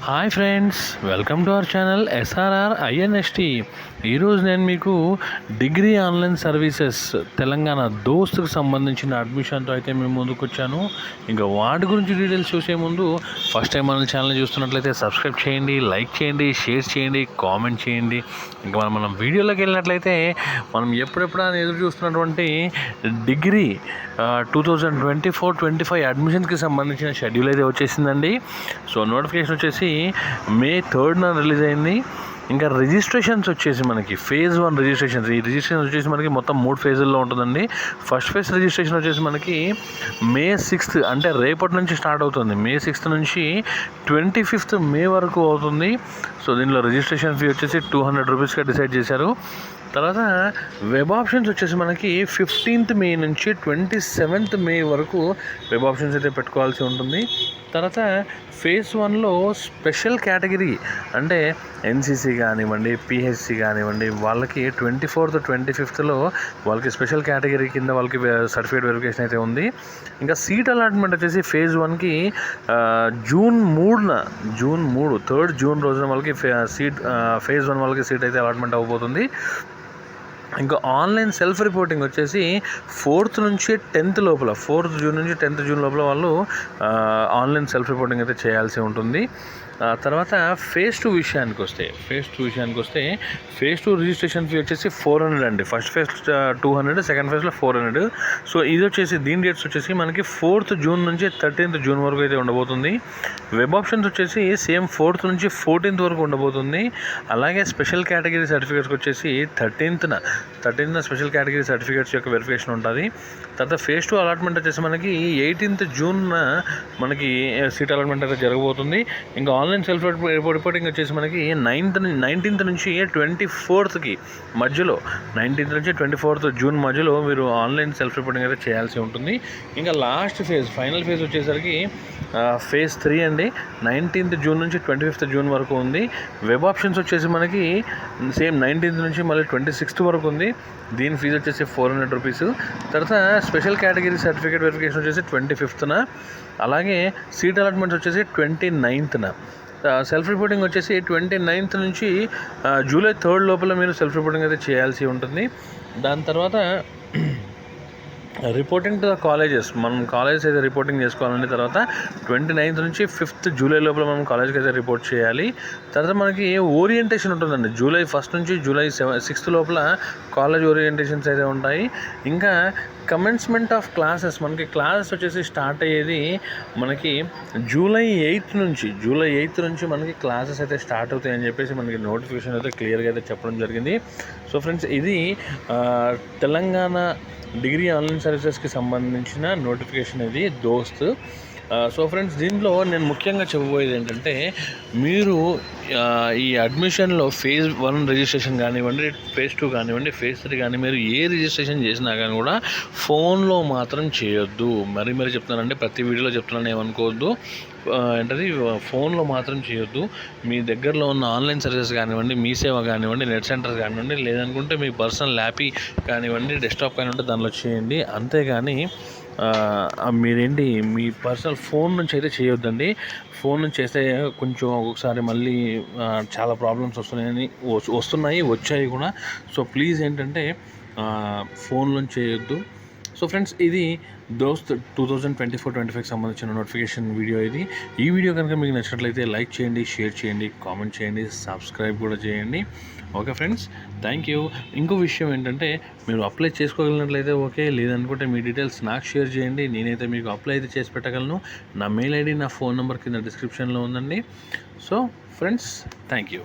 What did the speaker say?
Hi friends, welcome to our channel SRR INST. ఈరోజు నేను మీకు డిగ్రీ ఆన్లైన్ సర్వీసెస్ తెలంగాణ దోస్తుకు సంబంధించిన అడ్మిషన్తో అయితే మేము ముందుకు వచ్చాను. ఇంకా వాటి గురించి డీటెయిల్స్ చూసే ముందు ఫస్ట్ టైం మన ఛానల్ చూస్తున్నట్లయితే సబ్స్క్రైబ్ చేయండి, లైక్ చేయండి, షేర్ చేయండి, కామెంట్ చేయండి. ఇంకా మనం వీడియోలోకి వెళ్ళినట్లయితే మనం ఎప్పుడెప్పుడు ఎదురు చూస్తున్నటువంటి డిగ్రీ 2024-25 అడ్మిషన్స్కి సంబంధించిన షెడ్యూల్ అయితే వచ్చేసిందండి. సో నోటిఫికేషన్ వచ్చేసి May 3rd రిలీజ్ అయింది. ఇంకా రిజిస్ట్రేషన్స్ వచ్చేసి మనకి ఫేజ్ 1 రిజిస్ట్రేషన్స్. ఈ రిజిస్ట్రేషన్ వచ్చేసి మనకి మొత్తం 3 ఫేజుల్లో ఉంటుందండి. ఫస్ట్ ఫేజ్ రిజిస్ట్రేషన్ వచ్చేసి మనకి May 6th అంటే రేపటి నుంచి స్టార్ట్ అవుతుంది. May 6th నుంచి 25th May వరకు అవుతుంది. సో దీనిలో రిజిస్ట్రేషన్ ఫీ వచ్చేసి 200 రూపీస్గా డిసైడ్ చేశారు. తర్వాత వెబ్ ఆప్షన్స్ వచ్చేసి మనకి 15th May నుంచి 27th May వరకు వెబ్ ఆప్షన్స్ అయితే పెట్టుకోవాల్సి ఉంటుంది. తర్వాత ఫేజ్ 1లో స్పెషల్ కేటగిరీ అంటే ఎన్సీసీ కానివ్వండి, పిహెచ్సి కానివ్వండి, వాళ్ళకి 24th 25thలో వాళ్ళకి స్పెషల్ కేటగిరీ కింద వాళ్ళకి సర్టిఫికేట్ వెరిఫికేషన్ అయితే ఉంది. ఇంకా సీట్ అలాట్మెంట్ వచ్చేసి ఫేజ్ 1కి June 3 రోజున వాళ్ళకి ఫేజ్ 1 వాళ్ళకి సీట్ అయితే అలాట్మెంట్ అవ్వబోతుంది. ఇంకా ఆన్లైన్ సెల్ఫ్ రిపోర్టింగ్ వచ్చేసి 4th నుంచి 10th లోపల 4th June నుంచి 10th June లోపల వాళ్ళు ఆన్లైన్ సెల్ఫ్ రిపోర్టింగ్ అయితే చేయాల్సి ఉంటుంది. తర్వాత ఫేజ్ 2 విషయానికి వస్తే ఫేజ్ 2 రిజిస్ట్రేషన్ ఫీ వచ్చేసి 400 అండి. ఫస్ట్ ఫేజ్ 200, సెకండ్ ఫేజ్లో 400. సో ఇది వచ్చేసి దీని డేట్స్ వచ్చేసి మనకి 4th June నుంచి 13th June వరకు అయితే ఉండబోతుంది. వెబ్ ఆప్షన్స్ వచ్చేసి సేమ్ 4th నుంచి 14th వరకు ఉండబోతుంది. అలాగే స్పెషల్ కేటగిరీ సర్టిఫికేట్స్కి వచ్చేసి 13th స్పెషల్ కేటగిరీ సర్టిఫికేట్స్ యొక్క వెరిఫికేషన్ ఉంటుంది. తర్వాత ఫేజ్ 2 అలాట్మెంట్ వచ్చేసి మనకి 18th June మనకి సీట్ అలాట్మెంట్ అయితే జరగబోతుంది. ఇంకా ఆన్లైన్ సెల్ఫ్ రిపోర్టింగ్ వచ్చేసి మనకి 19th నుంచి 24th మధ్యలో 19th నుంచి 24th June మధ్యలో మీరు ఆన్లైన్ సెల్ఫ్ రిపోర్టింగ్ అయితే చేయాల్సి ఉంటుంది. ఇంకా లాస్ట్ ఫేజ్ ఫైనల్ ఫేజ్ వచ్చేసరికి ఫేజ్ 3 అండి. 19th June నుంచి 25th June వరకు ఉంది. వెబ్ ఆప్షన్స్ వచ్చేసి మనకి సేమ్ 19th నుంచి మళ్ళీ 26th వరకు ఉంది. దీని ఫీజు వచ్చేసి 400 రూపీస్. తర్వాత స్పెషల్ కేటగిరీ సర్టిఫికేట్ వెరిఫికేషన్ వచ్చేసి 25th. అలాగే సీట్ అలాట్మెంట్స్ వచ్చేసి 29th. సెల్ఫ్ రిపోర్టింగ్ వచ్చేసి 29th నుంచి July 3rd లోపల మీరు సెల్ఫ్ రిపోర్టింగ్ అయితే చేయాల్సి ఉంటుంది. దాని తర్వాత రిపోర్టింగ్ టు ద కాలేజెస్ మనం కాలేజెస్ అయితే రిపోర్టింగ్ చేసుకోవాలండి. తర్వాత 29th నుంచి 5th July లోపల మనం కాలేజ్కి అయితే రిపోర్ట్ చేయాలి. తర్వాత మనకి ఓరియంటేషన్ ఉంటుందండి. July 1st నుంచి July 6th లోపల కాలేజ్ ఓరియంటేషన్స్ అయితే ఉంటాయి. ఇంకా కమెన్స్మెంట్ ఆఫ్ క్లాసెస్ మనకి క్లాసెస్ వచ్చేసి స్టార్ట్ అయ్యేది మనకి July 8th నుంచి మనకి క్లాసెస్ అయితే స్టార్ట్ అవుతాయని చెప్పేసి మనకి నోటిఫికేషన్ అయితే క్లియర్గా అయితే చెప్పడం జరిగింది. సో ఫ్రెండ్స్, ఇది తెలంగాణ డిగ్రీ ఆన్లైన్ సర్వీసెస్కి సంబంధించిన నోటిఫికేషన్ ఇది దోస్త్. సో ఫ్రెండ్స్, దీంట్లో నేను ముఖ్యంగా చెప్పబోయేది ఏంటంటే, మీరు ఈ అడ్మిషన్లో ఫేజ్ 1 రిజిస్ట్రేషన్ కానివ్వండి, ఫేజ్ 2 కానివ్వండి, ఫేజ్ 3 కానీ మీరు ఏ రిజిస్ట్రేషన్ చేసినా కానీ కూడా ఫోన్లో మాత్రం చేయొద్దు. మరీ చెప్తున్నానంటే ప్రతి వీడియోలో చెప్తున్నాను, ఏమనుకోవద్దు. ఏంటది, ఫోన్లో మాత్రం చేయొద్దు. మీ దగ్గరలో ఉన్న ఆన్లైన్ సర్వీసెస్ కానివ్వండి, మీ సేవ కానివ్వండి, నెట్ సెంటర్స్ కానివ్వండి, లేదనుకుంటే మీ పర్సనల్ ల్యాపీ కానివ్వండి, డెస్క్టాప్ కానివ్వండి, దానిలో చేయండి. అంతేగాని మీరేంటి మీ పర్సనల్ ఫోన్ నుంచి అయితే చేయొద్దండి. ఫోన్ నుంచి చేస్తే కొంచెం ఒక్కొక్కసారి మళ్ళీ చాలా ప్రాబ్లమ్స్ వచ్చాయి కూడా. సో ప్లీజ్ ఏంటంటే ఫోన్ నుంచి చేయొద్దు. సో ఫ్రెండ్స్, ఇది దోస్త్ 2024-25 సంబంధించిన నోటిఫికేషన్ వీడియో ఇది. ఈ వీడియో కనుక మీకు నచ్చినట్లయితే లైక్ చేయండి, షేర్ చేయండి, కామెంట్ చేయండి, సబ్స్క్రైబ్ కూడా చేయండి. Okay friends, thank you. ఇంకో విషయం ఏంటంటే, మీరు అప్లై చేసుకోగలిగినట్లయితే ఓకే, లేదనుకుంటే మీ డీటెయిల్స్ నాకు షేర్ చేయండి. నేనైతే మీకు అప్లై అయితే చేసి పెట్టగలను. నా మెయిల్ ఐడి, నా ఫోన్ నెంబర్ కింద డిస్క్రిప్షన్లో ఉందండి. So friends, thank you.